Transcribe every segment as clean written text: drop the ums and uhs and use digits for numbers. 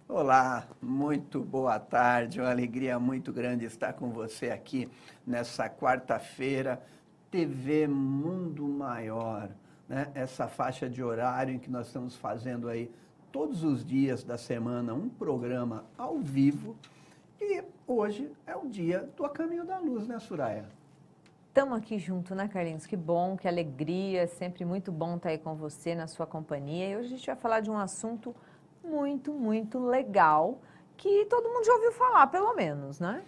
Olá, muito boa tarde, uma alegria muito grande estar com você aqui nessa quarta-feira, TV Mundo Maior, né? Essa faixa de horário em que nós estamos fazendo aí todos os dias da semana um programa ao vivo e hoje é o dia do A Caminho da Luz, né, Soraya? Estamos aqui junto, né, Carlinhos? Que bom, que alegria, é sempre muito bom estar aí com você, na sua companhia. E hoje a gente vai falar de um assunto muito legal, que todo mundo já ouviu falar, pelo menos, né?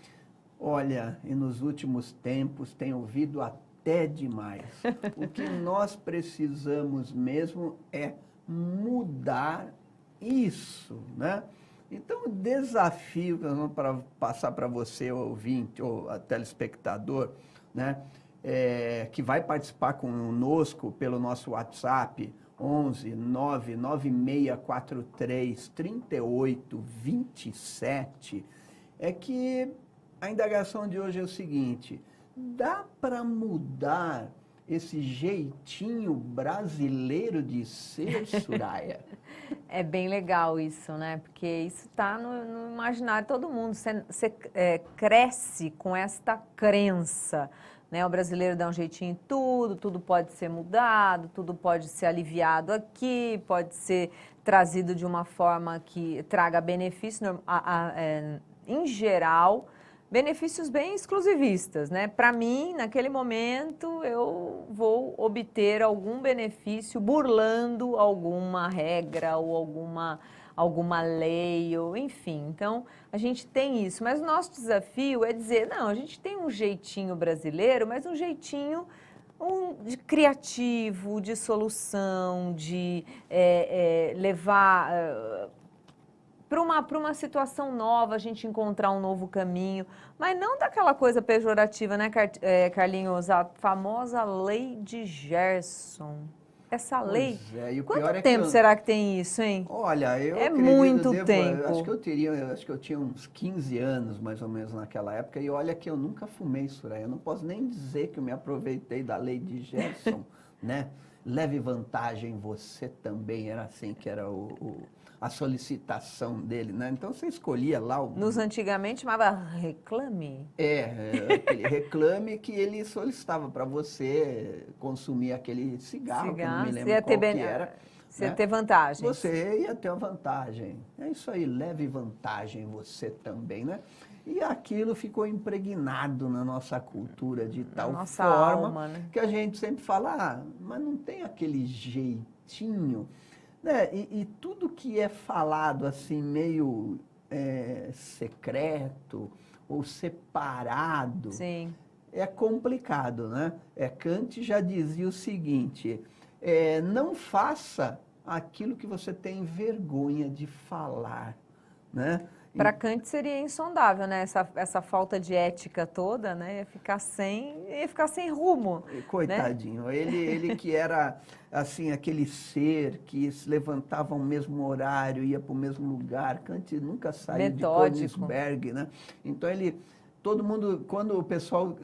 Olha, e nos últimos tempos tem ouvido até demais. O que nós precisamos mesmo é mudar isso, né? Então, o desafio que nós vamos passar para você, ouvinte, ou a telespectador, né? Que vai participar conosco pelo nosso WhatsApp, 11 99643 3827, é que a indagação de hoje é o seguinte: dá para mudar esse jeitinho brasileiro de ser, Soraya? É bem legal isso, né? Porque isso está no imaginário de todo mundo. Você cresce com esta crença, né? O brasileiro dá um jeitinho em tudo, tudo pode ser mudado, tudo pode ser aliviado aqui, pode ser trazido de uma forma que traga benefício, em geral, benefícios bem exclusivistas, né? Para mim, naquele momento, eu vou obter algum benefício burlando alguma regra ou alguma lei, ou enfim. Então, a gente tem isso. Mas o nosso desafio é dizer, não, a gente tem um jeitinho brasileiro, mas um jeitinho de criativo, de solução, de levar para uma situação nova, a gente encontrar um novo caminho, mas não daquela coisa pejorativa, né, Carlinhos? A famosa lei de Gerson. Essa lei, Pois é, e o quanto pior é que tempo será que tem isso, hein? olha, eu É acredito, muito acho tempo. que acho que eu tinha uns 15 anos mais ou menos naquela época, e olha que eu nunca fumei, Soraya. Eu não posso nem dizer que eu me aproveitei da lei de Gerson, né? Leve vantagem, você também, era assim que era a solicitação dele, né? Então você escolhia lá Nos antigamente chamava reclame. aquele reclame que ele solicitava para você consumir aquele cigarro, que eu não me Cigarro, lembro qual que era, você ia né? ter vantagens. Você ia ter uma vantagem. É isso aí, leve vantagem você também, né? E aquilo ficou impregnado na nossa cultura de Na tal nossa forma alma, né? que a gente sempre fala, mas não tem aquele jeitinho, né? E tudo que é falado assim, meio secreto ou separado, Sim. é complicado, né? Kant já dizia o seguinte: não faça aquilo que você tem vergonha de falar, né? Para Kant seria insondável, né? Essa falta de ética toda, né? Ia ficar sem rumo, né? Coitadinho, ele que era assim aquele ser que se levantava ao mesmo horário, ia para o mesmo lugar. Kant nunca saiu de Metódico. Königsberg, né? Então todo mundo, quando o pessoal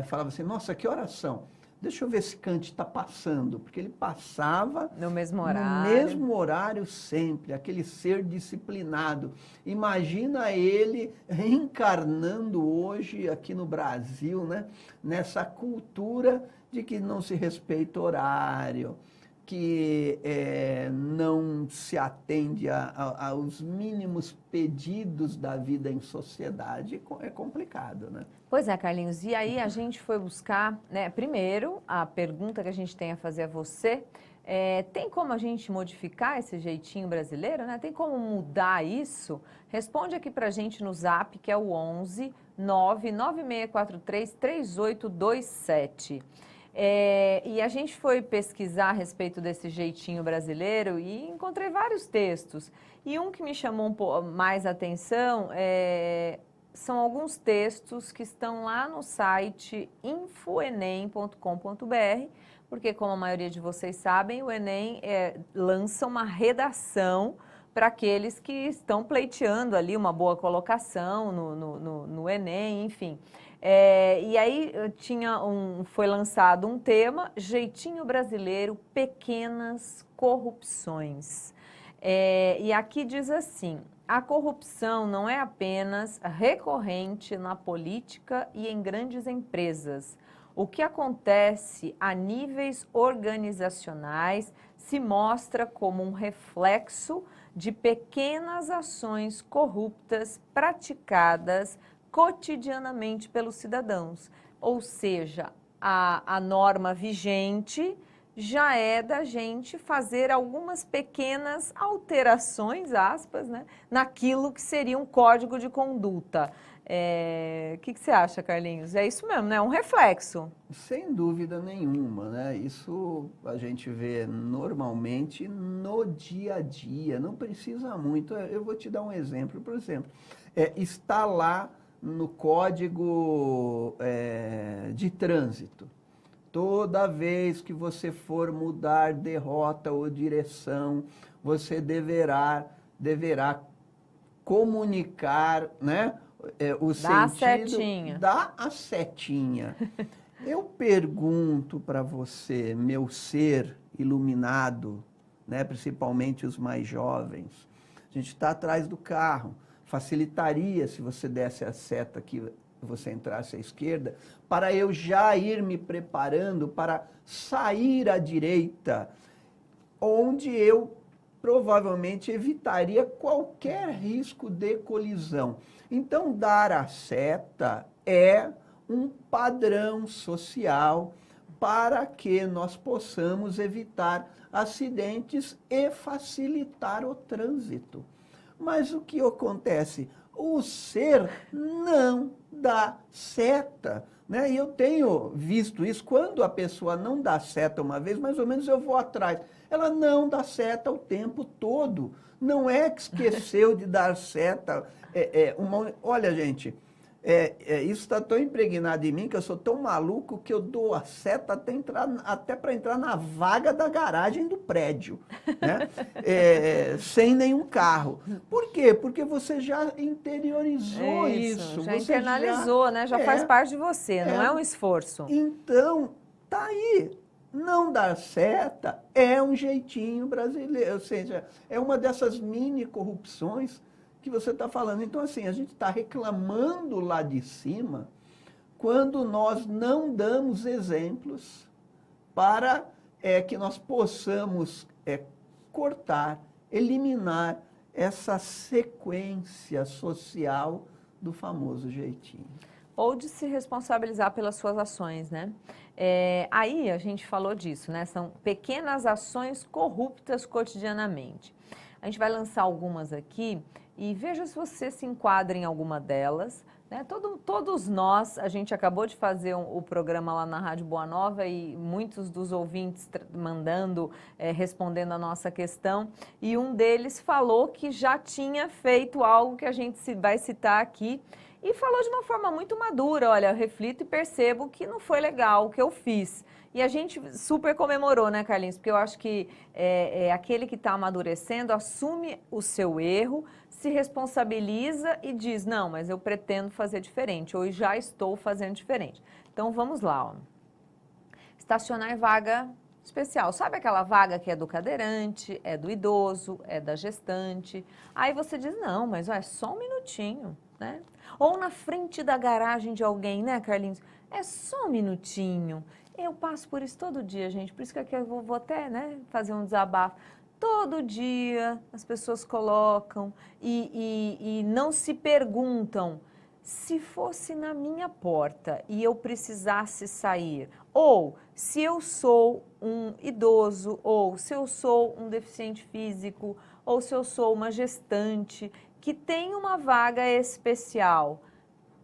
falava assim, nossa, que oração? Deixa eu ver se Kant está passando, porque ele passava No mesmo no horário. mesmo horário sempre, aquele ser disciplinado. Imagina ele reencarnando hoje aqui no Brasil, né? Nessa cultura de que não se respeita horário, que não se atende aos mínimos pedidos da vida em sociedade. É complicado, né? Pois é, Carlinhos. E aí a gente foi buscar, né? Primeiro, a pergunta que a gente tem a fazer a você tem como a gente modificar esse jeitinho brasileiro, né? Tem como mudar isso? Responde aqui pra gente no Zap, que é o 11 99643 3827. E a gente foi pesquisar a respeito desse jeitinho brasileiro e encontrei vários textos. E um que me chamou um pouco mais atenção são alguns textos que estão lá no site infoenem.com.br, porque, como a maioria de vocês sabem, o Enem lança uma redação para aqueles que estão pleiteando ali uma boa colocação no Enem, enfim. E aí foi lançado um tema, Jeitinho Brasileiro, Pequenas Corrupções. E aqui diz assim: a corrupção não é apenas recorrente na política e em grandes empresas. O que acontece a níveis organizacionais se mostra como um reflexo de pequenas ações corruptas praticadas cotidianamente pelos cidadãos. Ou seja, a norma vigente já é da gente fazer algumas pequenas alterações, aspas, né, naquilo que seria um código de conduta. O que você acha, Carlinhos? É isso mesmo, né? É um reflexo. Sem dúvida nenhuma, né? Isso a gente vê normalmente no dia a dia, não precisa muito. Eu vou te dar um exemplo, por exemplo, está lá no código de trânsito. Toda vez que você for mudar de rota ou direção, você deverá comunicar, né, o Dá sentido, setinha. dá a setinha. Eu pergunto para você, meu ser iluminado, né, principalmente os mais jovens, a gente está atrás do carro, facilitaria se você desse a seta aqui, você entrasse à esquerda, para eu já ir me preparando para sair à direita, onde eu provavelmente evitaria qualquer risco de colisão. Então, dar a seta é um padrão social para que nós possamos evitar acidentes e facilitar o trânsito. Mas o que acontece? O ser não dá seta, né? E eu tenho visto isso, quando a pessoa não dá seta uma vez, mais ou menos eu vou atrás. Ela não dá seta o tempo todo. Não é que esqueceu de dar seta. Olha, gente, isso está tão impregnado em mim que eu sou tão maluco que eu dou a seta até para entrar na vaga da garagem do prédio, né? Sem nenhum carro. Por quê? Porque você já interiorizou isso. Já você internalizou, né? Já faz parte de você, não é um esforço. Então, tá aí. Não dar seta é um jeitinho brasileiro, ou seja, é uma dessas mini corrupções que você está falando. Então, assim, a gente está reclamando lá de cima quando nós não damos exemplos para que nós possamos cortar, eliminar essa sequência social do famoso jeitinho. Ou de se responsabilizar pelas suas ações, né? Aí a gente falou disso, né? São pequenas ações corruptas cotidianamente. A gente vai lançar algumas aqui e veja se você se enquadra em alguma delas, né? Todos nós, a gente acabou de fazer o programa lá na Rádio Boa Nova e muitos dos ouvintes mandando, respondendo a nossa questão, e um deles falou que já tinha feito algo que a gente vai citar aqui, e falou de uma forma muito madura: olha, eu reflito e percebo que não foi legal o que eu fiz. E a gente super comemorou, né, Carlinhos? Porque eu acho que aquele que está amadurecendo assume o seu erro, se responsabiliza e diz: não, mas eu pretendo fazer diferente, ou já estou fazendo diferente. Então vamos lá, ó. Estacionar em vaga especial. Sabe aquela vaga que é do cadeirante, é do idoso, é da gestante? Aí você diz: não, mas ó, é só um minutinho, né? Ou na frente da garagem de alguém, né, Carlinhos? É só um minutinho. Eu passo por isso todo dia, gente. Por isso que aqui eu vou até, né, fazer um desabafo. Todo dia as pessoas colocam e não se perguntam: se fosse na minha porta e eu precisasse sair, ou se eu sou um idoso, ou se eu sou um deficiente físico, ou se eu sou uma gestante que tem uma vaga especial,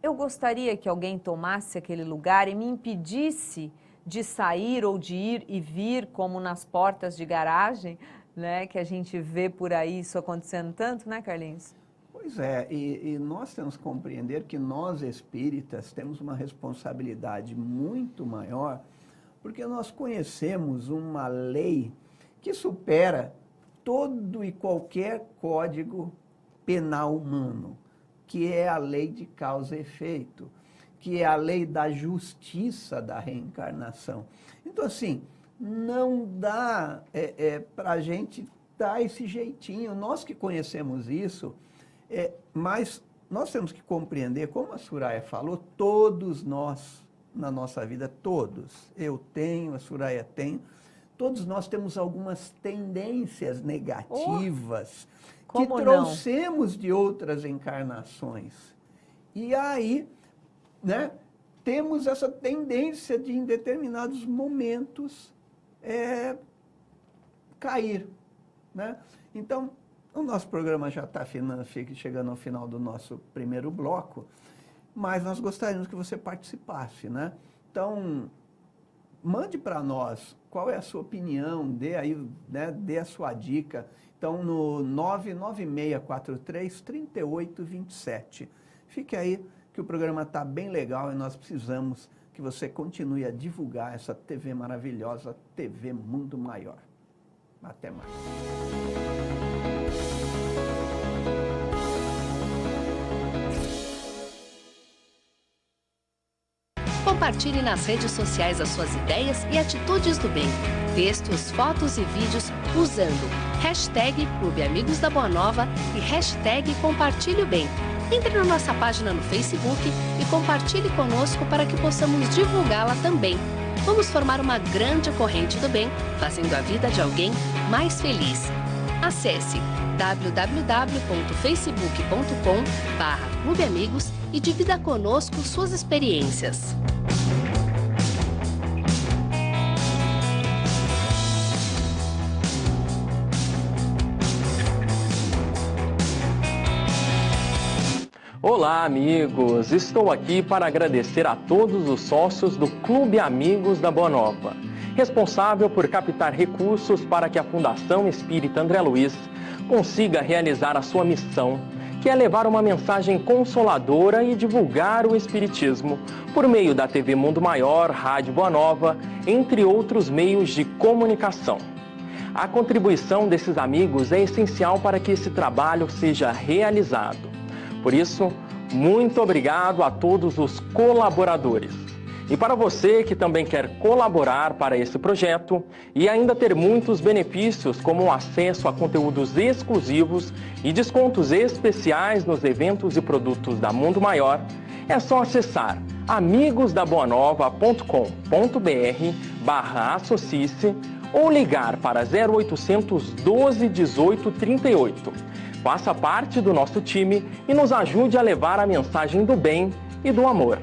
eu gostaria que alguém tomasse aquele lugar e me impedisse de sair ou de ir e vir, como nas portas de garagem, né, que a gente vê por aí isso acontecendo tanto, né, Carlinhos? Pois é, e nós temos que compreender que nós espíritas temos uma responsabilidade muito maior, porque nós conhecemos uma lei que supera todo e qualquer código penal humano, que é a lei de causa e efeito, que é a lei da justiça da reencarnação. Então, assim, não dá para a gente adaptar esse jeitinho. Nós que conhecemos isso, mas nós temos que compreender, como a Soraya falou, todos nós, na nossa vida, todos, eu tenho, a Soraya tem, todos nós temos algumas tendências negativas que trouxemos de outras encarnações. E aí, né, temos essa tendência de, em determinados momentos, cair, né? Então, o nosso programa já está chegando ao final do nosso primeiro bloco, mas nós gostaríamos que você participasse, né? Então, mande para nós qual é a sua opinião, dê aí, né, dê a sua dica. Então, no 99643-3827. Fique aí, que o programa está bem legal e nós precisamos que você continue a divulgar essa TV maravilhosa, TV Mundo Maior. Até mais. Compartilhe nas redes sociais as suas ideias e atitudes do bem. Textos, fotos e vídeos usando hashtag Clube Amigos da Boa Nova e hashtag Compartilhe o Bem. Entre na nossa página no Facebook e compartilhe conosco para que possamos divulgá-la também. Vamos formar uma grande corrente do bem, fazendo a vida de alguém mais feliz. Acesse www.facebook.com/Clube Amigos e divida conosco suas experiências. Olá, amigos! Estou aqui para agradecer a todos os sócios do Clube Amigos da Boa Nova, responsável por captar recursos para que a Fundação Espírita André Luiz consiga realizar a sua missão, que é levar uma mensagem consoladora e divulgar o Espiritismo por meio da TV Mundo Maior, Rádio Boa Nova, entre outros meios de comunicação. A contribuição desses amigos é essencial para que esse trabalho seja realizado. Por isso, muito obrigado a todos os colaboradores. E para você que também quer colaborar para esse projeto e ainda ter muitos benefícios, como o acesso a conteúdos exclusivos e descontos especiais nos eventos e produtos da Mundo Maior, é só acessar amigosdaboanova.com.br/associe-se ou ligar para 0800 12 18 38. Faça parte do nosso time e nos ajude a levar a mensagem do bem e do amor.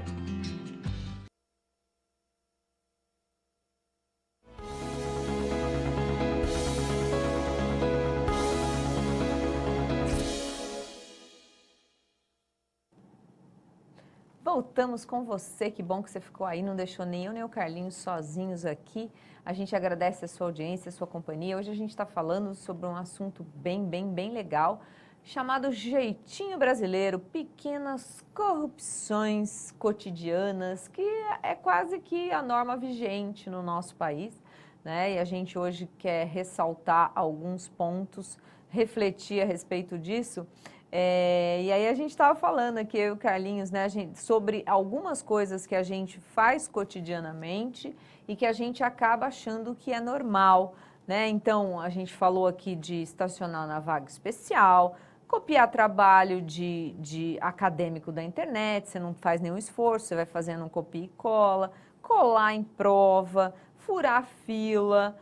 Voltamos com você, que bom que você ficou aí, não deixou nem eu nem o Carlinhos sozinhos aqui. A gente agradece a sua audiência, a sua companhia. Hoje a gente está falando sobre um assunto bem legal, chamado jeitinho brasileiro, pequenas corrupções cotidianas, que é quase que a norma vigente no nosso país, né? E a gente hoje quer ressaltar alguns pontos, refletir a respeito disso. E aí a gente estava falando aqui, eu e o Carlinhos, né, sobre algumas coisas que a gente faz cotidianamente e que a gente acaba achando que é normal, né? Então, a gente falou aqui de estacionar na vaga especial, copiar trabalho de acadêmico da internet, você não faz nenhum esforço, você vai fazendo um copia e cola, colar em prova, furar fila,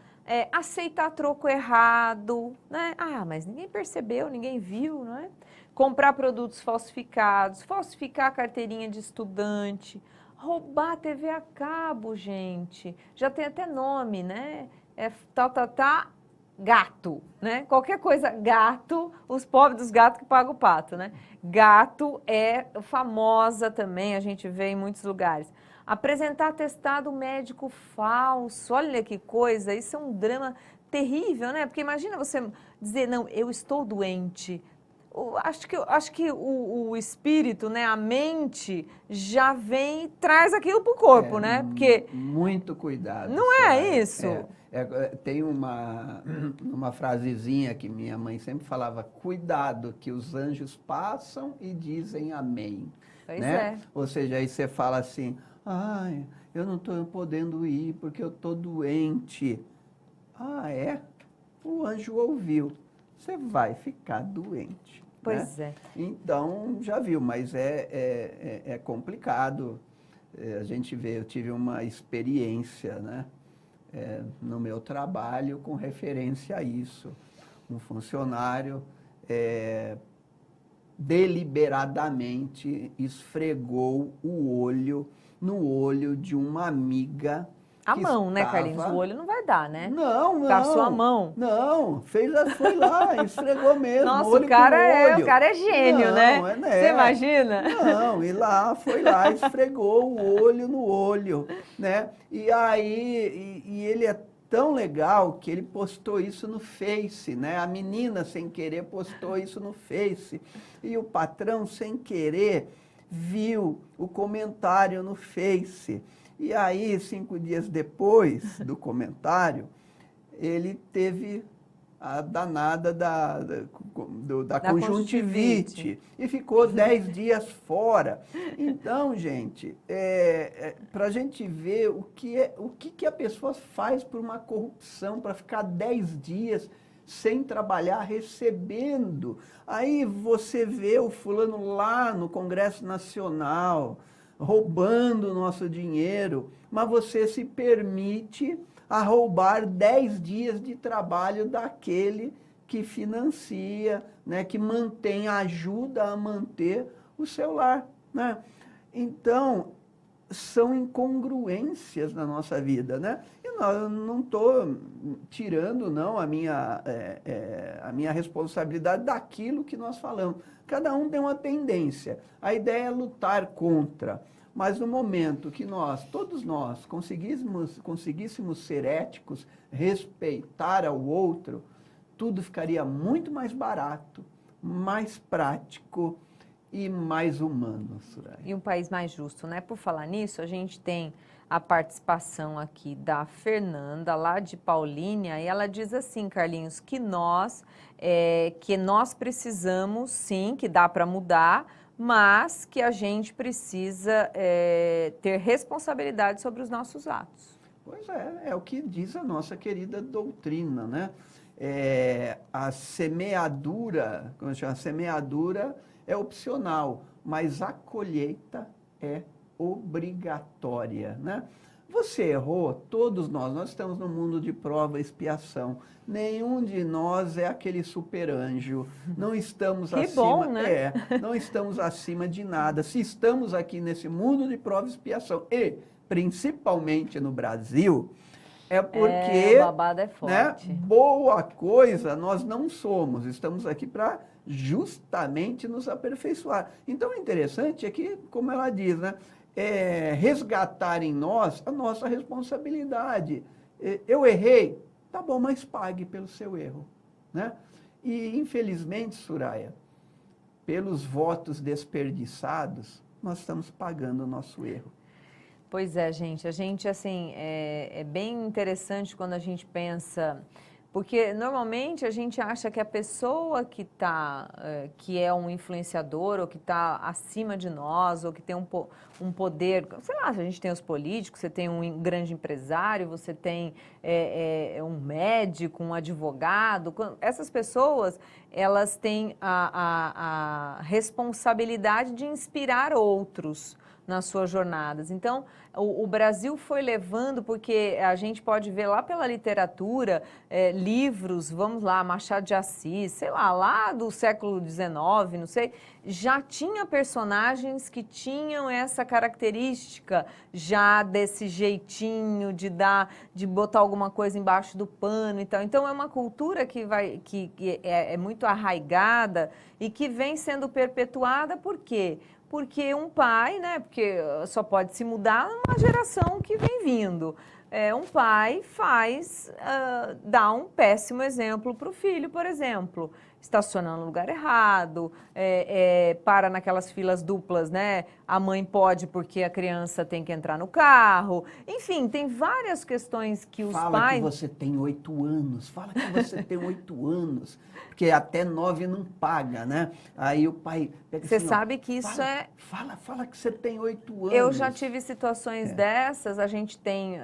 aceitar troco errado, né? Ah, mas ninguém percebeu, ninguém viu, não é? Comprar produtos falsificados, falsificar a carteirinha de estudante, roubar a TV a cabo, gente. Já tem até nome, né? Gato, né? Qualquer coisa, gato, os pobres dos gatos que pagam o pato, né? Gato é famosa também, a gente vê em muitos lugares. Apresentar atestado médico falso, olha que coisa, isso é um drama terrível, né? Porque imagina você dizer, não, eu estou doente. Acho que o espírito, né, a mente, já vem e traz aquilo para o corpo, né? Porque muito cuidado. Não é isso? Tem uma frasezinha que minha mãe sempre falava, cuidado que os anjos passam e dizem amém. Pois né? é. Ou seja, aí você fala assim, ai, eu não estou podendo ir porque eu estou doente. Ah, é? O anjo ouviu. você vai ficar doente. Pois né? é. Então, já viu, mas é complicado. A gente vê, eu tive uma experiência, né, no meu trabalho com referência a isso. Um funcionário deliberadamente esfregou o olho no olho de uma amiga. A mão, né, Carlinhos? O olho não vai dar, né? Não. Passou a mão. Não, foi lá, esfregou mesmo. Nossa, olho o cara com olho. o cara é gênio, né? Você imagina? Não, foi lá, esfregou o olho no olho, né? E aí, ele é tão legal que ele postou isso no Face, né? A menina, sem querer, postou isso no Face. E o patrão, sem querer, viu o comentário no Face. E aí, 5 dias depois do comentário, ele teve a danada da conjuntivite e ficou 10 dias fora. Então, gente, para a gente ver o que a pessoa faz por uma corrupção, para ficar 10 dias sem trabalhar, recebendo. Aí você vê o fulano lá no Congresso Nacional, roubando o nosso dinheiro, mas você se permite a roubar 10 dias de trabalho daquele que financia, né, que ajuda a manter o seu lar. Né? Então, são incongruências na nossa vida. Né? E eu não estou tirando não, a minha responsabilidade daquilo que nós falamos. Cada um tem uma tendência. A ideia é lutar contra. Mas no momento que todos nós, conseguíssemos ser éticos, respeitar ao outro, tudo ficaria muito mais barato, mais prático e mais humano, Soraya. E um país mais justo, né? Por falar nisso, a gente tem a participação aqui da Fernanda, lá de Paulínia, e ela diz assim, Carlinhos, que nós precisamos, sim, que dá para mudar, mas que a gente precisa ter responsabilidade sobre os nossos atos. Pois é o que diz a nossa querida doutrina, né? A semeadura, como chama? A semeadura é opcional, mas a colheita é obrigatória, né? Você errou, todos nós estamos no mundo de prova e expiação. Nenhum de nós é aquele super anjo. Não estamos bom, né? Não estamos acima de nada. Se estamos aqui nesse mundo de prova e expiação, e principalmente no Brasil, é porque o babado é forte. Né, boa coisa nós não somos. Estamos aqui para justamente nos aperfeiçoar. Então, o interessante é que, como ela diz, né, resgatar em nós a nossa responsabilidade. Eu errei, tá bom, mas pague pelo seu erro. Né? E, infelizmente, Soraya, pelos votos desperdiçados, nós estamos pagando o nosso erro. Pois é, gente. A gente, assim, é bem interessante quando a gente pensa... Porque, normalmente, a gente acha que a pessoa que é um influenciador, ou que está acima de nós, ou que tem um poder... Sei lá, a gente tem os políticos, você tem um grande empresário, você tem um médico, um advogado. Essas pessoas, elas têm a responsabilidade de inspirar outros nas suas jornadas. Então, o Brasil foi levando, porque a gente pode ver lá pela literatura, livros, vamos lá, Machado de Assis, sei lá do século XIX, não sei, já tinha personagens que tinham essa característica, já desse jeitinho de botar alguma coisa embaixo do pano e tal. Então, é uma cultura que é muito arraigada e que vem sendo perpetuada, por quê? Porque um pai, né, porque só pode se mudar numa geração que vem vindo. Um pai dá um péssimo exemplo para o filho, por exemplo. estaciona no lugar errado, para naquelas filas duplas, né? A mãe pode porque a criança tem que entrar no carro. Enfim, tem várias questões que os Fala pais... que você tem 8 anos, fala que você tem 8 anos, porque até 9 não paga, né? Aí o pai... pega Você assim, ó, sabe que isso Fala que você tem 8 anos. Eu já tive situações dessas, a gente tem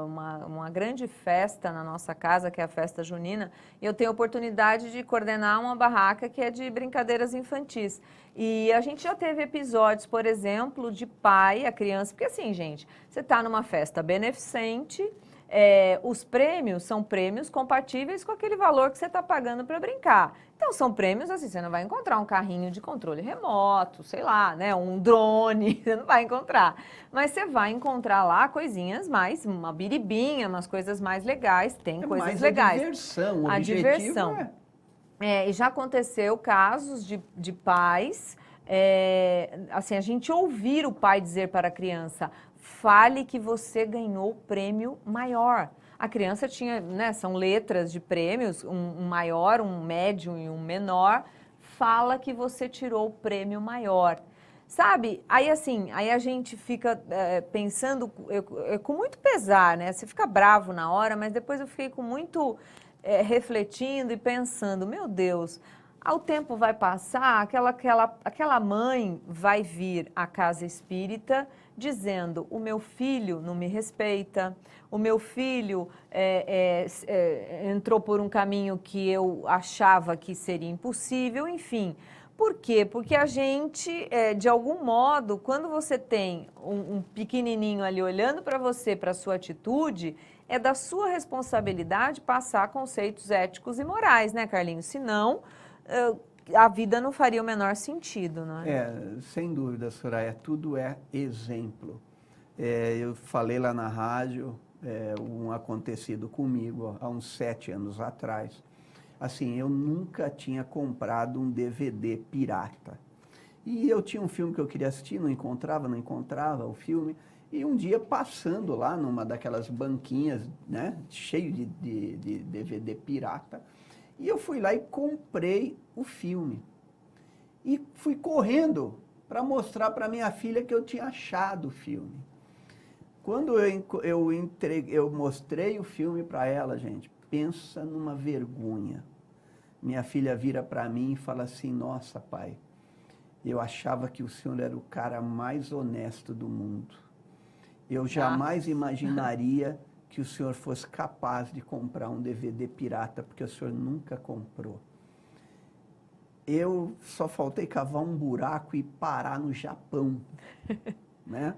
uma grande festa na nossa casa, que é a festa junina, e eu tenho a oportunidade de coordenar uma barraca que é de brincadeiras infantis. E a gente já teve episódios, por exemplo, de pai, a criança, porque assim, gente, você está numa festa beneficente, os prêmios são prêmios compatíveis com aquele valor que você está pagando para brincar. Então, são prêmios assim, você não vai encontrar um carrinho de controle remoto, sei lá, né, um drone, você não vai encontrar. Mas você vai encontrar lá coisinhas mais, uma biribinha, umas coisas mais legais, tem coisas mais legais. A diversão, o a objetivo diversão. E já aconteceu casos de pais, assim, a gente ouvir o pai dizer para a criança, fale que você ganhou o prêmio maior. A criança tinha, né, são letras de prêmios, um maior, um médio e um menor. Fala que você tirou o prêmio maior. Sabe? Aí assim, aí a gente fica pensando com muito pesar, né? Você fica bravo na hora, mas depois eu fiquei com muito refletindo e pensando, meu Deus, o tempo vai passar, aquela mãe vai vir à casa espírita dizendo, o meu filho não me respeita, o meu filho entrou por um caminho que eu achava que seria impossível, enfim. Por quê? Porque a gente, de algum modo, quando você tem um pequenininho ali olhando para você, para a sua atitude, é da sua responsabilidade passar conceitos éticos e morais, né, Carlinhos? Senão, a vida não faria o menor sentido, não é? Sem dúvida, Soraya, tudo é exemplo. Eu falei lá na rádio, um acontecido comigo há uns 7 anos atrás. Assim, eu nunca tinha comprado um DVD pirata. E eu tinha um filme que eu queria assistir, não encontrava o filme. E um dia, passando lá numa daquelas banquinhas, né, cheio de DVD pirata, e eu fui lá e comprei o filme. E fui correndo para mostrar para minha filha que eu tinha achado o filme. Quando eu mostrei o filme para ela, gente, pensa numa vergonha. Minha filha vira para mim e fala assim, nossa, pai, eu achava que o senhor era o cara mais honesto do mundo. Eu jamais imaginaria que o senhor fosse capaz de comprar um DVD pirata, porque o senhor nunca comprou. Eu só faltei cavar um buraco e parar no Japão, né?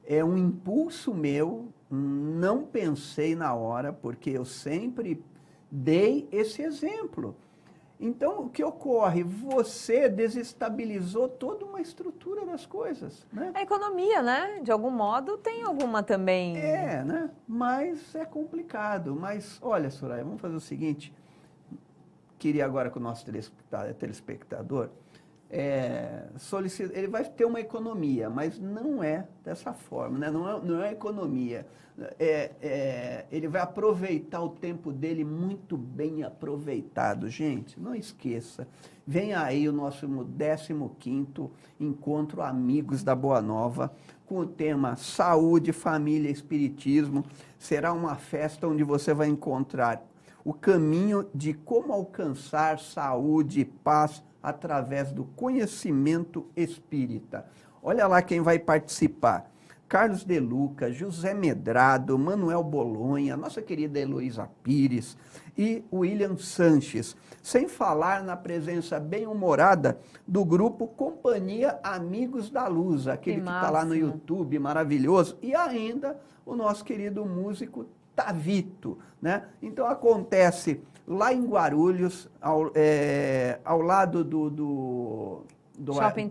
É um impulso meu, não pensei na hora, porque eu sempre dei esse exemplo. Então, o que ocorre? Você desestabilizou toda uma estrutura das coisas, né? A economia, né? De algum modo, tem alguma também... né? Mas é complicado. Mas, olha, Soraya, vamos fazer o seguinte. Queria agora que o nosso telespectador ele vai ter uma economia, mas não é dessa forma, né? Não é economia. Ele vai aproveitar o tempo dele muito bem aproveitado. Gente, não esqueça, vem aí o nosso 15º Encontro Amigos da Boa Nova, com o tema Saúde, Família, Espiritismo. Será uma festa onde você vai encontrar o caminho de como alcançar saúde e paz através do conhecimento espírita. Olha lá quem vai participar. Carlos De Luca, José Medrado, Manuel Bolonha, nossa querida Heloísa Pires e William Sanches. Sem falar na presença bem-humorada do grupo Companhia Amigos da Luz, aquele que está lá no YouTube, maravilhoso. E ainda o nosso querido músico Tavito, né? Então acontece lá em Guarulhos, ao lado do Shopping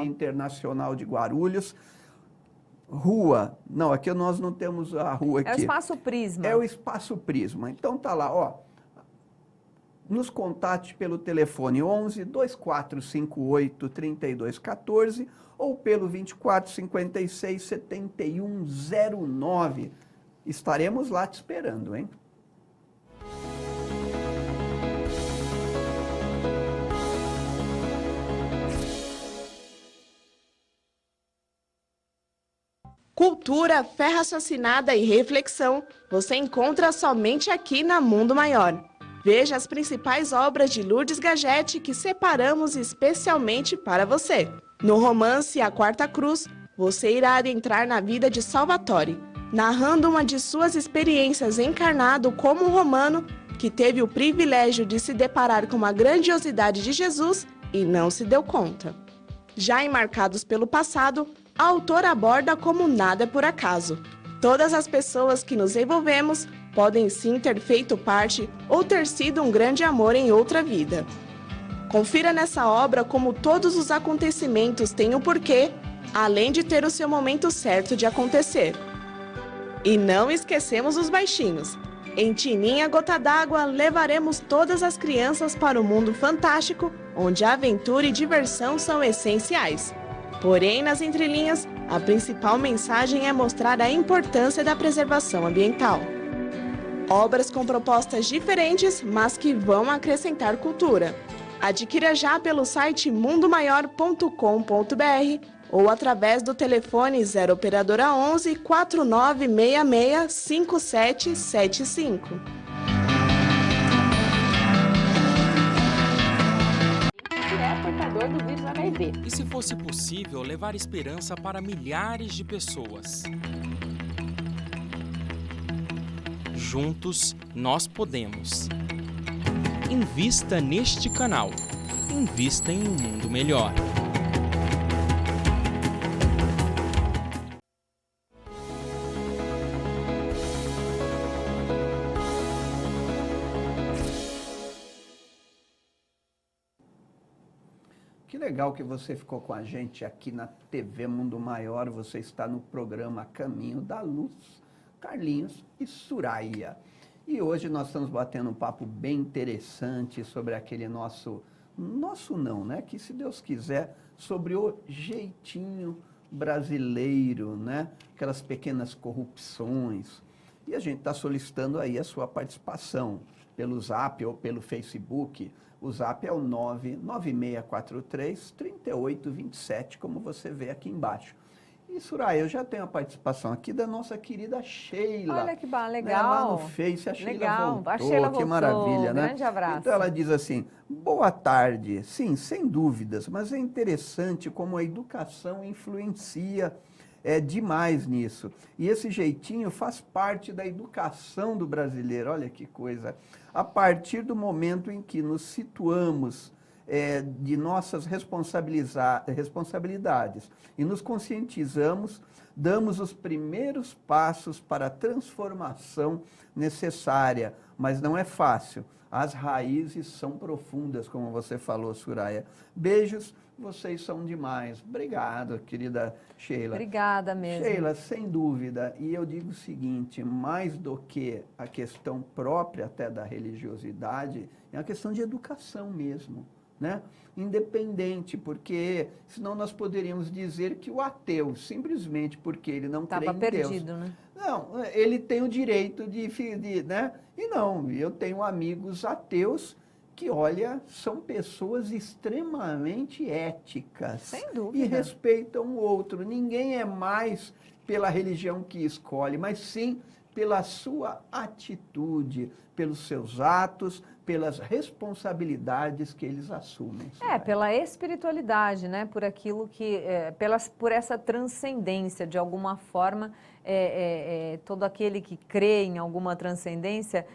Internacional de Guarulhos. Rua, não, aqui nós não temos a rua aqui. É o Espaço Prisma. É o Espaço Prisma. Então tá lá, ó. Nos contate pelo telefone 11 2458 3214 ou pelo 2456 7109. Estaremos lá te esperando, hein? Cultura, fé raciocinada e reflexão você encontra somente aqui na Mundo Maior. Veja as principais obras de Lourdes Gagete que separamos especialmente para você. No romance A Quarta Cruz, você irá adentrar na vida de Salvatore, narrando uma de suas experiências encarnado como um romano que teve o privilégio de se deparar com a grandiosidade de Jesus e não se deu conta. Já em Marcados pelo Passado, a autora aborda como nada é por acaso. Todas as pessoas que nos envolvemos podem sim ter feito parte ou ter sido um grande amor em outra vida. Confira nessa obra como todos os acontecimentos têm um porquê, além de ter o seu momento certo de acontecer. E não esquecemos os baixinhos. Em Tininha Gota d'Água, levaremos todas as crianças para o mundo fantástico, onde a aventura e diversão são essenciais. Porém, nas entrelinhas, a principal mensagem é mostrar a importância da preservação ambiental. Obras com propostas diferentes, mas que vão acrescentar cultura. Adquira já pelo site mundomaior.com.br ou através do telefone 0 operadora 11 4966 5775. É portador do vírus HIV. E se fosse possível levar esperança para milhares de pessoas? Juntos nós podemos. Invista neste canal. Invista em um mundo melhor. Que legal que você ficou com a gente aqui na TV Mundo Maior. Você está no programa Caminho da Luz, Carlinhos e Suraia. E hoje nós estamos batendo um papo bem interessante sobre aquele nosso não, né? Que se Deus quiser, sobre o jeitinho brasileiro, né? Aquelas pequenas corrupções. E a gente está solicitando aí a sua participação pelo Zap ou pelo Facebook. O Zap é o 99643-3827, como você vê aqui embaixo. E, Suraia, eu já tenho a participação aqui da nossa querida Sheila. Olha que legal. Né, lá no Face, a Sheila legal. voltou. A Sheila Que voltou. maravilha, né? Grande abraço. Então ela diz assim, boa tarde. Sim, sem dúvidas, mas é interessante como a educação influencia demais nisso. E esse jeitinho faz parte da educação do brasileiro. Olha que coisa. A partir do momento em que nos situamos de nossas responsabilidades e nos conscientizamos, damos os primeiros passos para a transformação necessária, mas não é fácil. As raízes são profundas, como você falou, Suraia. Beijos, vocês são demais. Obrigado, querida Sheila. Obrigada mesmo. Sheila, sem dúvida, e eu digo o seguinte, mais do que a questão própria até da religiosidade, é uma questão de educação mesmo. Né? Independente, porque senão nós poderíamos dizer que o ateu, simplesmente porque ele não crê em Deus... Estava perdido, né? Não, ele tem o direito de né? E não, eu tenho amigos ateus que, olha, são pessoas extremamente éticas. Sem dúvida. E respeitam o outro. Ninguém é mais pela religião que escolhe, mas sim pela sua atitude, pelos seus atos, pelas responsabilidades que eles assumem. Pela espiritualidade, né? Por aquilo que, por essa transcendência, de alguma forma, todo aquele que crê em alguma transcendência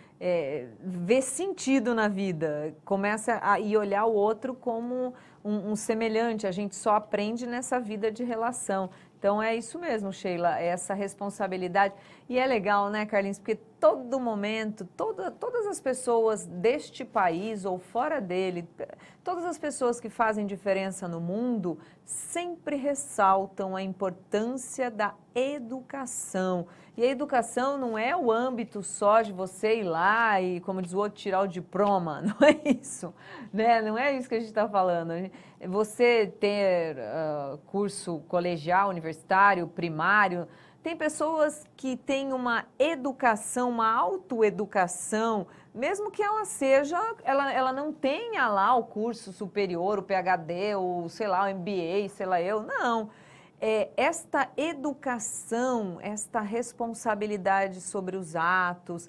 vê sentido na vida, começa a olhar o outro como um semelhante. A gente só aprende nessa vida de relação. Então, é isso mesmo, Sheila, essa responsabilidade. E é legal, né, Carlinhos? Porque todo momento, todas as pessoas deste país ou fora dele, todas as pessoas que fazem diferença no mundo, sempre ressaltam a importância da educação. E a educação não é o âmbito só de você ir lá e, como diz o outro, tirar o diploma. Não é isso, né? Não é isso que a gente está falando. Você ter curso colegial, universitário, primário, tem pessoas que têm uma educação, uma autoeducação, mesmo que ela não tenha lá o curso superior, o PhD, ou sei lá, o MBA, sei lá eu, não. esta educação, esta responsabilidade sobre os atos,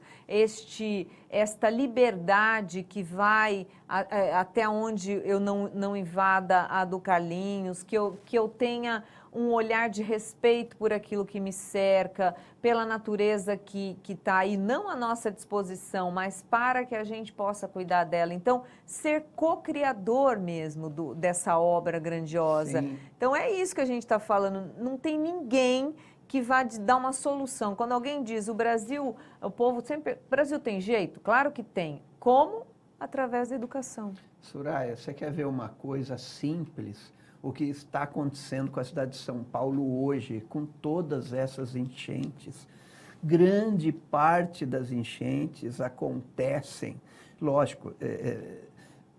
esta liberdade que vai até onde eu não invada a do Carlinhos, que eu tenha um olhar de respeito por aquilo que me cerca, pela natureza que está aí, não à nossa disposição, mas para que a gente possa cuidar dela. Então, ser co-criador mesmo dessa obra grandiosa. Sim. Então, é isso que a gente está falando. Não tem ninguém que vá dar uma solução. Quando alguém diz, o Brasil, o povo sempre... O Brasil tem jeito? Claro que tem. Como? Através da educação. Soraya, você quer ver uma coisa simples? O que está acontecendo com a cidade de São Paulo hoje, com todas essas enchentes. Grande parte das enchentes acontecem, lógico,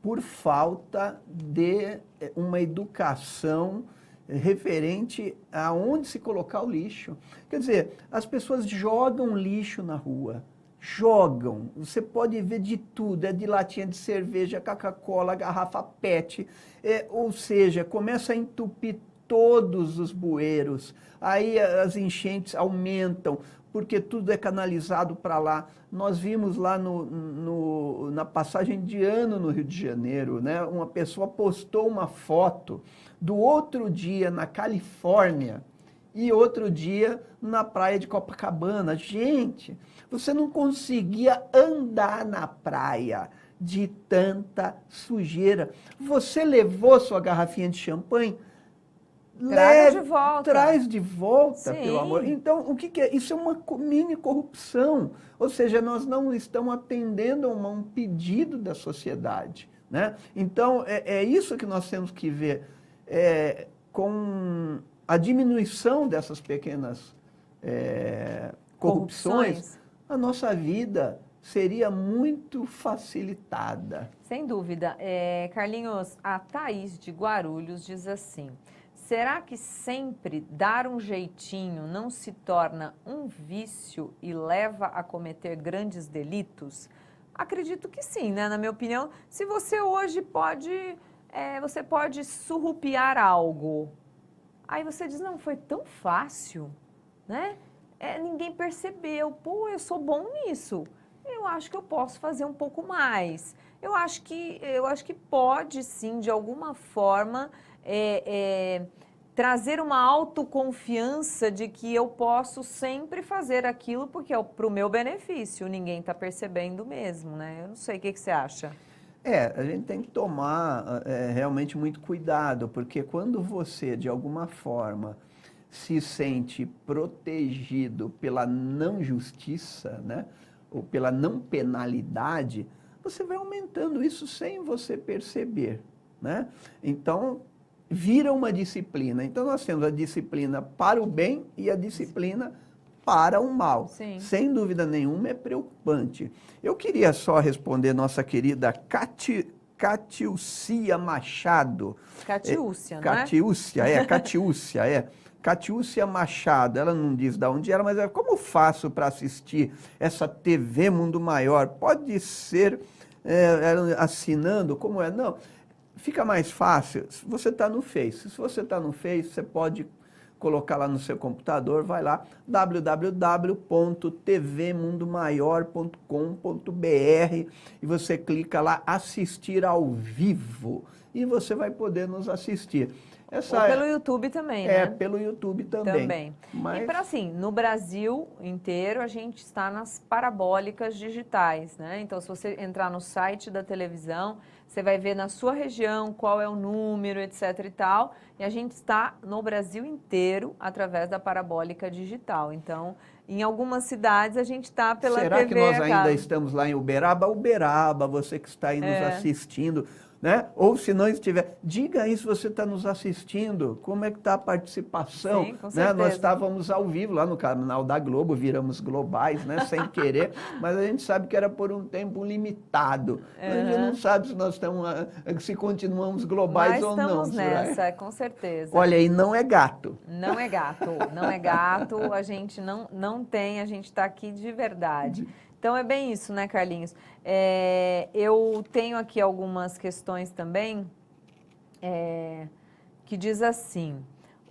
por falta de uma educação referente a onde se colocar o lixo. Quer dizer, as pessoas jogam lixo na rua. Jogam, você pode ver de tudo, é de latinha de cerveja, Coca-Cola, garrafa PET, ou seja, começa a entupir todos os bueiros, aí as enchentes aumentam, porque tudo é canalizado para lá. Nós vimos lá na passagem de ano no Rio de Janeiro, né, uma pessoa postou uma foto do outro dia na Califórnia, e outro dia na praia de Copacabana. Gente, você não conseguia andar na praia de tanta sujeira. Você levou sua garrafinha de champanhe? Traz de volta. Traz de volta, Sim. pelo amor. Então, o que é? Isso é uma mini corrupção. Ou seja, nós não estamos atendendo a um pedido da sociedade, né? Então, é isso que nós temos que ver. Com a diminuição dessas pequenas corrupções, a nossa vida seria muito facilitada. Sem dúvida. Carlinhos, a Thaís de Guarulhos diz assim, será que sempre dar um jeitinho não se torna um vício e leva a cometer grandes delitos? Acredito que sim, né? Na minha opinião, se você hoje você pode surrupiar algo, aí você diz, não, foi tão fácil, né? Ninguém percebeu, pô, eu sou bom nisso, eu acho que eu posso fazer um pouco mais. Eu acho que pode, sim, de alguma forma, trazer uma autoconfiança de que eu posso sempre fazer aquilo porque é para o meu benefício, ninguém está percebendo mesmo, né? Eu não sei, o que você acha? A gente tem que tomar realmente muito cuidado, porque quando você, de alguma forma, se sente protegido pela não justiça, né, ou pela não penalidade, você vai aumentando isso sem você perceber, né? Então, vira uma disciplina. Então, nós temos a disciplina para o bem e a disciplina para o mal. Sim. Sem dúvida nenhuma, é preocupante. Eu queria só responder nossa querida Catiúcia Machado. Catiúcia, não é? Catiúcia. Catiúcia Machado, ela não diz de onde era, mas como faço para assistir essa TV Mundo Maior? Pode ser assinando, como é? Não, fica mais fácil, você está no Face. Se você está no Face, você pode colocar lá no seu computador, vai lá, www.tvmundomaior.com.br e você clica lá, assistir ao vivo, e você vai poder nos assistir. Ou pelo YouTube também, né? Pelo YouTube também. Mas... E para assim, no Brasil inteiro, a gente está nas parabólicas digitais, né? Então, se você entrar no site da televisão, você vai ver na sua região qual é o número, etc e tal. E a gente está no Brasil inteiro através da parabólica digital. Então, em algumas cidades, a gente está pela TV. Será que nós ainda estamos lá em Uberaba? Uberaba, você que está aí nos assistindo, né? Ou se não estiver, diga aí se você está nos assistindo, como é que está a participação. Sim, com né? certeza. Nós estávamos ao vivo lá no canal da Globo, viramos globais, né? Sem querer, mas a gente sabe que era por um tempo limitado. A gente não sabe se nós estamos, se continuamos globais ou não. Mas estamos nessa, com certeza. Olha, e não é gato. Não é gato, não é gato, a gente não tem, a gente está aqui de verdade. Então, é bem isso, né, Carlinhos? Eu tenho aqui algumas questões também que diz assim,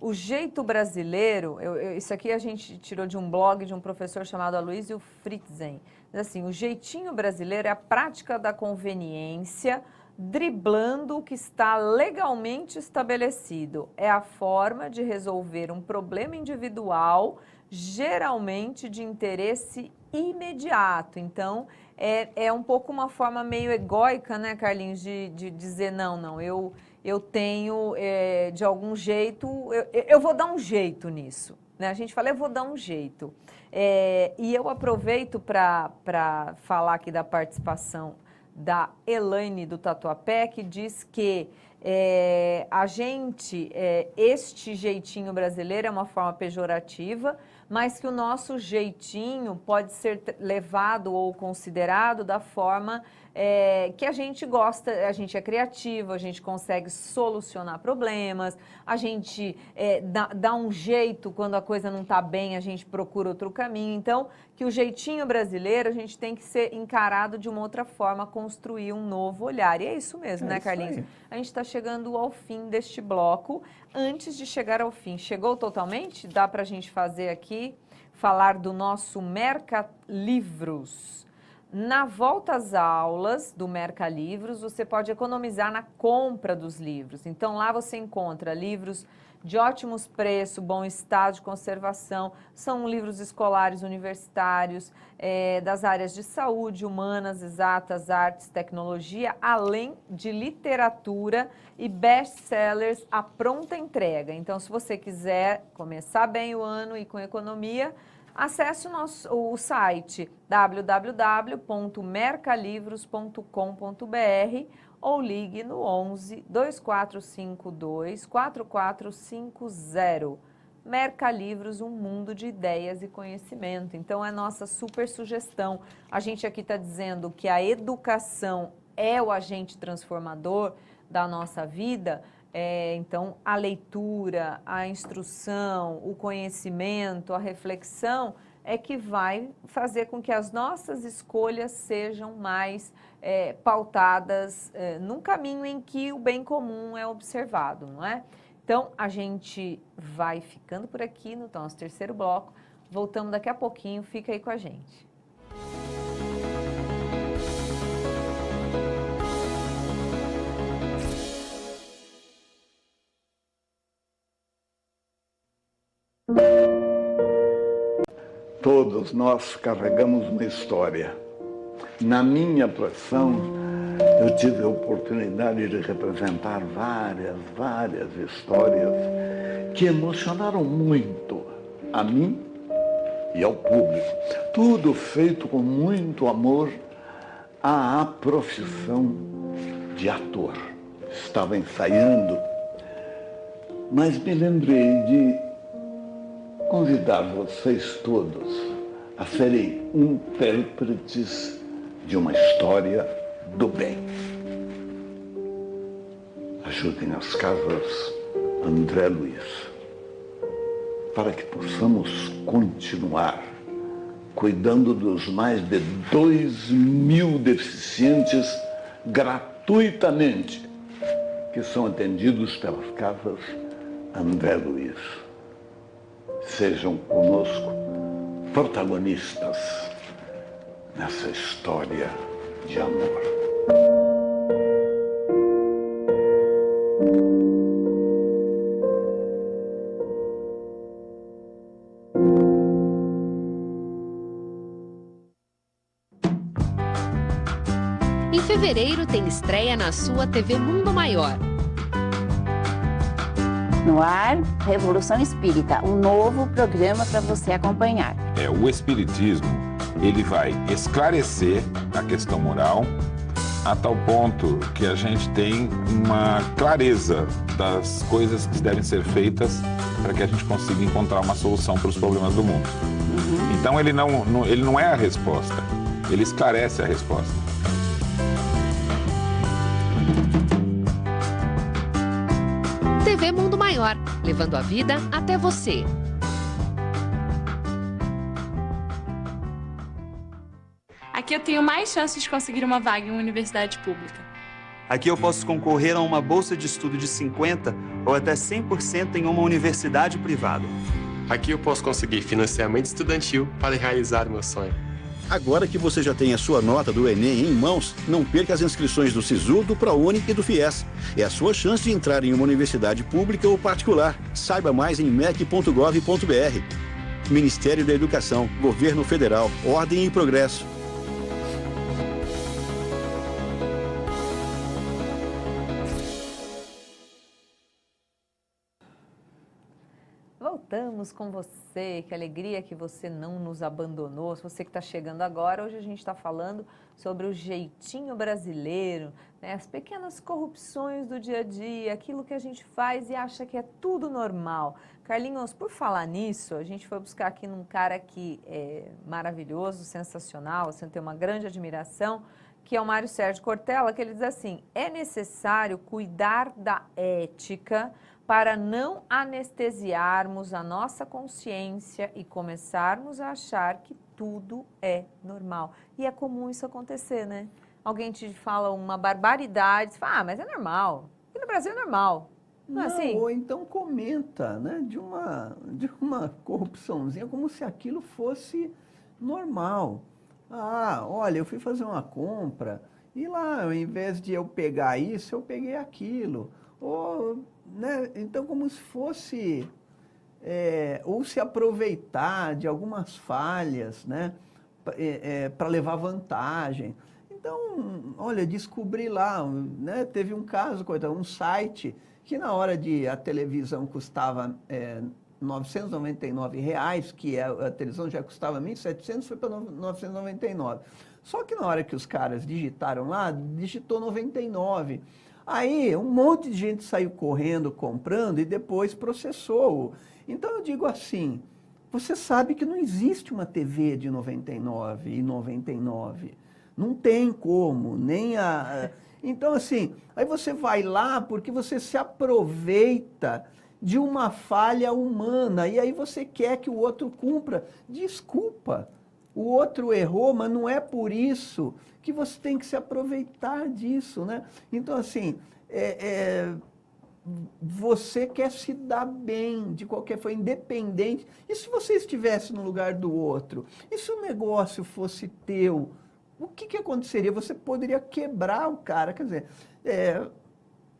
o jeito brasileiro, isso aqui a gente tirou de um blog de um professor chamado Aloysio Fritzen. Assim, o jeitinho brasileiro é a prática da conveniência, driblando o que está legalmente estabelecido. É a forma de resolver um problema individual, geralmente de interesse imediato. Então, é um pouco uma forma meio egóica, né, Carlinhos, de dizer, não, eu tenho, de algum jeito, eu vou dar um jeito nisso. Né? A gente fala, eu vou dar um jeito. E eu aproveito para falar aqui da participação da Elaine do Tatuapé, que diz que este jeitinho brasileiro é uma forma pejorativa, mas que o nosso jeitinho pode ser levado ou considerado da forma que a gente gosta, a gente é criativo, a gente consegue solucionar problemas, a gente dá um jeito quando a coisa não está bem, a gente procura outro caminho. Então, que o jeitinho brasileiro, a gente tem que ser encarado de uma outra forma, construir um novo olhar. E é isso mesmo, né, Carlinhos? Aí. A gente está chegando ao fim deste bloco. Antes de chegar ao fim, chegou totalmente? Dá para a gente fazer aqui, falar do nosso Mercalivros. Na volta às aulas do Mercalivros, você pode economizar na compra dos livros. Então, lá você encontra livros de ótimos preços, bom estado de conservação, são livros escolares universitários, das áreas de saúde, humanas, exatas, artes, tecnologia, além de literatura e best-sellers à pronta entrega. Então, se você quiser começar bem o ano e com economia, acesse o site www.mercalivros.com.br ou ligue no 11 2452 4450. Mercalivros, um mundo de ideias e conhecimento. Então, é nossa super sugestão. A gente aqui está dizendo que a educação é o agente transformador da nossa vida. Então, a leitura, a instrução, o conhecimento, a reflexão é que vai fazer com que as nossas escolhas sejam mais pautadas num caminho em que o bem comum é observado, não é? Então, a gente vai ficando por aqui no nosso terceiro bloco. Voltamos daqui a pouquinho, fica aí com a gente. Todos nós carregamos uma história. Na minha profissão, eu tive a oportunidade de representar várias histórias que emocionaram muito a mim e ao público. Tudo feito com muito amor à profissão de ator. Estava ensaiando, mas me lembrei de convidar vocês todos a serem intérpretes de uma história do bem. Ajudem as casas André Luiz, para que possamos continuar cuidando dos mais de 2.000 deficientes gratuitamente, que são atendidos pelas casas André Luiz. Sejam conosco protagonistas nessa história de amor. Em fevereiro tem estreia na sua TV Mundo Maior. No ar, Revolução Espírita, um novo programa para você acompanhar. O Espiritismo, ele vai esclarecer a questão moral a tal ponto que a gente tem uma clareza das coisas que devem ser feitas para que a gente consiga encontrar uma solução para os problemas do mundo. Então ele não é a resposta, ele esclarece a resposta. TV Mundo Maior, levando a vida até você. Aqui eu tenho mais chances de conseguir uma vaga em uma universidade pública. Aqui eu posso concorrer a uma bolsa de estudo de 50% ou até 100% em uma universidade privada. Aqui eu posso conseguir financiamento estudantil para realizar meu sonho. Agora que você já tem a sua nota do Enem em mãos, não perca as inscrições do SISU, do ProUni e do FIES. É a sua chance de entrar em uma universidade pública ou particular. Saiba mais em mec.gov.br. Ministério da Educação, Governo Federal, Ordem e Progresso. Voltamos com você, que alegria que você não nos abandonou. Se você que está chegando agora, hoje a gente está falando sobre o jeitinho brasileiro, né? As pequenas corrupções do dia a dia, aquilo que a gente faz e acha que é tudo normal. Carlinhos, por falar nisso, a gente foi buscar aqui num cara que é maravilhoso, sensacional, você tem uma grande admiração, que é o Mário Sérgio Cortella, que ele diz assim: é necessário cuidar da ética para não anestesiarmos a nossa consciência e começarmos a achar que tudo é normal. E é comum isso acontecer, né? Alguém te fala uma barbaridade, você fala, mas é normal. E no Brasil é normal. Não é assim? Ou então comenta, né, de uma corrupçãozinha como se aquilo fosse normal. Ah, olha, eu fui fazer uma compra e lá, ao invés de eu pegar isso, eu peguei aquilo. Ou, né, então, como se fosse, ou se aproveitar de algumas falhas, né, para levar vantagem. Então, olha, descobri lá, né, teve um caso, um site, que na hora de a televisão custava R$ 999, que a televisão já custava R$ 1.700, foi para R$ 999. Só que na hora que os caras digitaram lá, digitou 99. Aí um monte de gente saiu correndo, comprando e depois processou. Então eu digo assim, você sabe que não existe uma TV de 99,99. Não tem como, nem a... Então assim, aí você vai lá porque você se aproveita de uma falha humana e aí você quer que o outro cumpra. Desculpa, o outro errou, mas não é por isso que você tem que se aproveitar disso, né? Então, assim, você quer se dar bem, de qualquer forma, independente. E se você estivesse no lugar do outro? E se o negócio fosse teu? O que aconteceria? Você poderia quebrar o cara, quer dizer...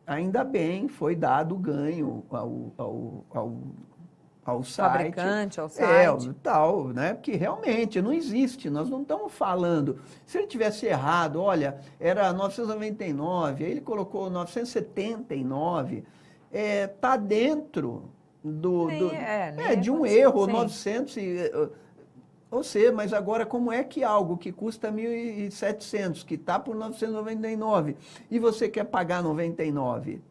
ainda bem, foi dado ganho ao site. Fabricante, ao site. Tal, né? Porque realmente não existe, nós não estamos falando. Se ele tivesse errado, olha, era 999, aí ele colocou 979, está dentro de um erro, sim. 900 ou seja, mas agora como é que algo que custa 1.700, que está por 999, e você quer pagar 99?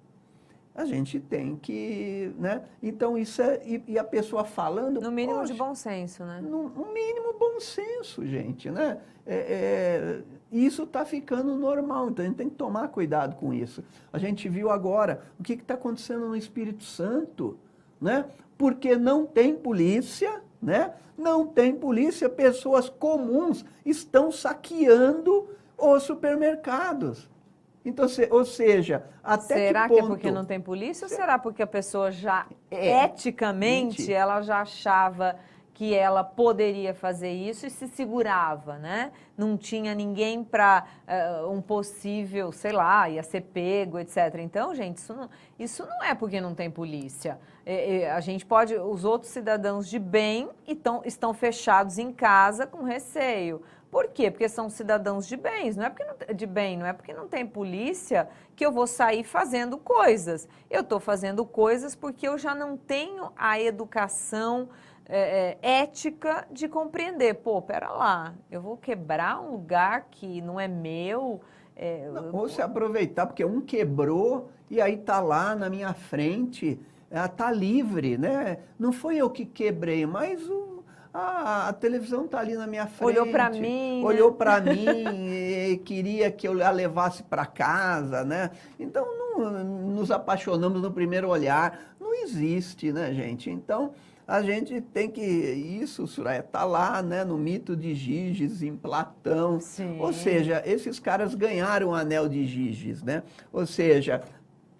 A gente tem que, né? Então isso e a pessoa falando... No mínimo de bom senso, né? No mínimo bom senso, gente, né? Isso está ficando normal, então a gente tem que tomar cuidado com isso. A gente viu agora o que está acontecendo no Espírito Santo, né? Porque não tem polícia, né? Não tem polícia, pessoas comuns estão saqueando os supermercados. Então, ou seja, até será que ponto... que é porque não tem polícia ou será porque a pessoa já, eticamente, ela já achava que ela poderia fazer isso e se segurava, né? Não tinha ninguém para um possível, sei lá, ia ser pego, etc. Então, gente, isso não é porque não tem polícia. A gente pode... Os outros cidadãos de bem estão fechados em casa com receio. Por quê? Porque são cidadãos de bens, não é porque não tem polícia que eu vou sair fazendo coisas. Eu estou fazendo coisas porque eu já não tenho a educação ética de compreender. Pô, pera lá, eu vou quebrar um lugar que não é meu. Ou se aproveitar, porque um quebrou e aí está lá na minha frente, está livre, né? Não foi eu que quebrei, mas a televisão está ali na minha frente. Olhou para mim. Olhou para mim e queria que eu a levasse para casa, né? Então, não nos apaixonamos no primeiro olhar. Não existe, né, gente? Então, A gente tem que, isso, Soraya, está lá, né, no mito de Giges, em Platão. Sim. Ou seja, esses caras ganharam o anel de Giges, né? Ou seja,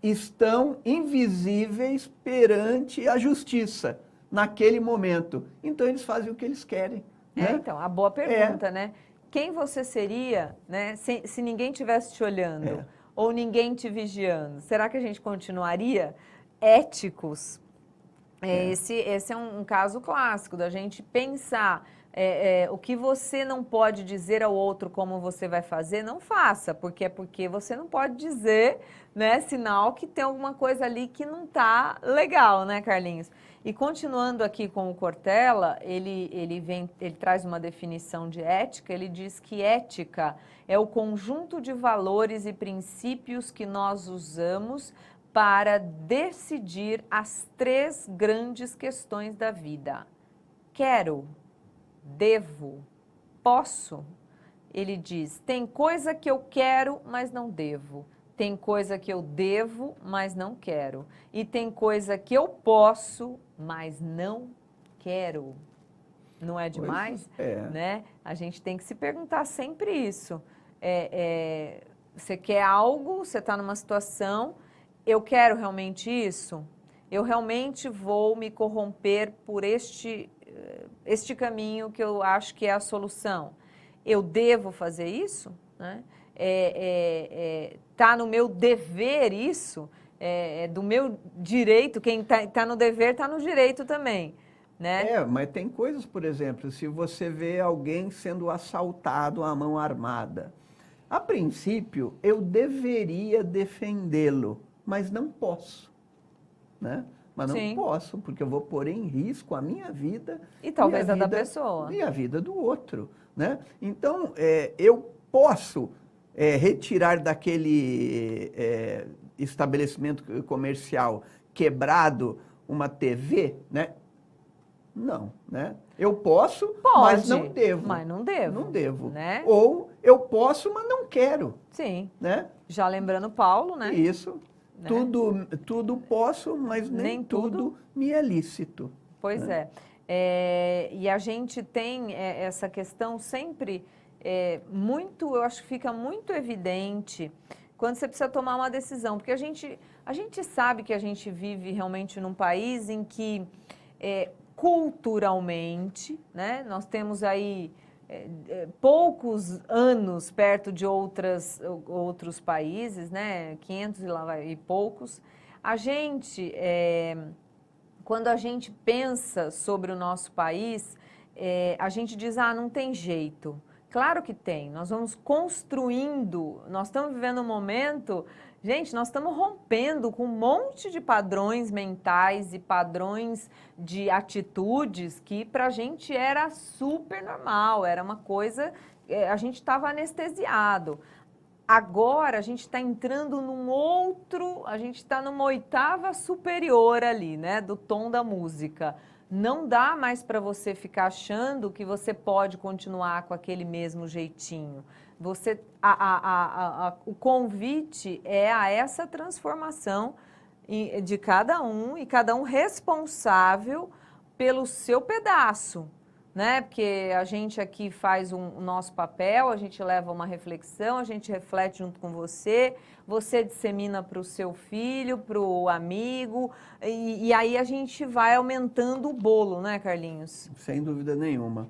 estão invisíveis perante a justiça naquele momento. Então, eles fazem o que eles querem. Né? Então, a boa pergunta, né? Quem você seria, né, se ninguém estivesse te olhando ou ninguém te vigiando? Será que a gente continuaria éticos? Esse é um caso clássico da gente pensar o que você não pode dizer ao outro como você vai fazer, não faça, porque você não pode dizer, né, sinal que tem alguma coisa ali que não está legal, né, Carlinhos? E continuando aqui com o Cortella, ele traz uma definição de ética, ele diz que ética é o conjunto de valores e princípios que nós usamos para decidir as 3 grandes questões da vida. Quero, devo, posso? Ele diz, tem coisa que eu quero, mas não devo. Tem coisa que eu devo, mas não quero. E tem coisa que eu posso, mas não quero. Não é demais? Né? A gente tem que se perguntar sempre isso. Você quer algo, você está numa situação, eu quero realmente isso? Eu realmente vou me corromper por este caminho que eu acho que é a solução? Eu devo fazer isso? Né? Tá no meu dever isso? Do meu direito, quem tá no dever está no direito também. Né? Mas tem coisas, por exemplo, se você vê alguém sendo assaltado à mão armada, a princípio eu deveria defendê-lo, mas não posso, né? Mas não posso, porque eu vou pôr em risco a minha vida e talvez a da pessoa e a vida do outro, né? Então eu posso retirar daquele estabelecimento comercial quebrado uma TV, né? Não, né? Eu posso, mas não devo. Mas não devo. Não devo. Né? Ou eu posso, mas não quero. Sim. Né? Já lembrando Paulo, né? Isso. Né? Tudo posso, mas nem tudo me é lícito. Pois é. E a gente tem essa questão sempre muito, eu acho que fica muito evidente quando você precisa tomar uma decisão. Porque a gente sabe que a gente vive realmente num país em que culturalmente, né, nós temos aí poucos anos perto de outros países, né, 500 e lá vai, e poucos. A gente, quando a gente pensa sobre o nosso país, a gente diz, não tem jeito. Claro que tem, nós vamos construindo, nós estamos vivendo um momento, gente, nós estamos rompendo com um monte de padrões mentais e padrões de atitudes que pra gente era super normal, era uma coisa, a gente estava anestesiado. Agora a gente está entrando a gente está numa 8ª superior ali, né, do tom da música. Não dá mais para você ficar achando que você pode continuar com aquele mesmo jeitinho. O convite é a essa transformação de cada um e cada um responsável pelo seu pedaço, né? Porque a gente aqui faz o nosso papel, a gente leva uma reflexão, a gente reflete junto com você, você dissemina para o seu filho, para o amigo, e aí a gente vai aumentando o bolo, né, Carlinhos? Sem dúvida nenhuma.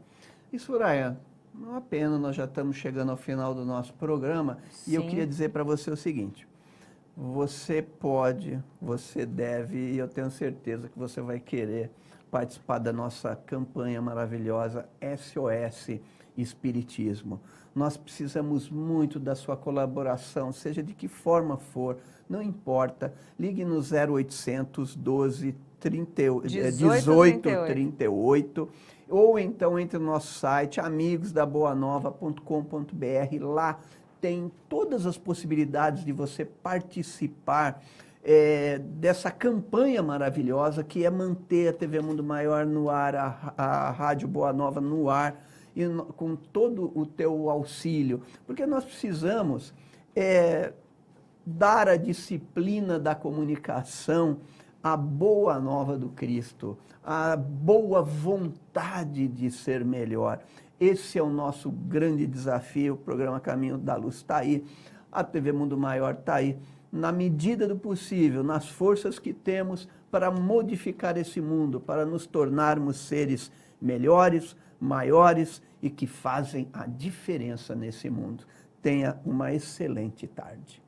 E, Soraya, uma pena, nós já estamos chegando ao final do nosso programa, e eu queria dizer para você o seguinte, você pode, você deve, e eu tenho certeza que você vai querer participar da nossa campanha maravilhosa SOS Espiritismo. Nós precisamos muito da sua colaboração, seja de que forma for, não importa. Ligue no 0800 12 1838 ou então entre no nosso site amigosdaboanova.com.br. Lá tem todas as possibilidades de você participar dessa campanha maravilhosa que é manter a TV Mundo Maior no ar, a Rádio Boa Nova no ar, e com todo o teu auxílio, porque nós precisamos dar a disciplina da comunicação a boa nova do Cristo, a boa vontade de ser melhor. Esse é o nosso grande desafio. O programa Caminho da Luz está aí, a TV Mundo Maior está aí, na medida do possível, nas forças que temos para modificar esse mundo, para nos tornarmos seres melhores, maiores e que fazem a diferença nesse mundo. Tenha uma excelente tarde.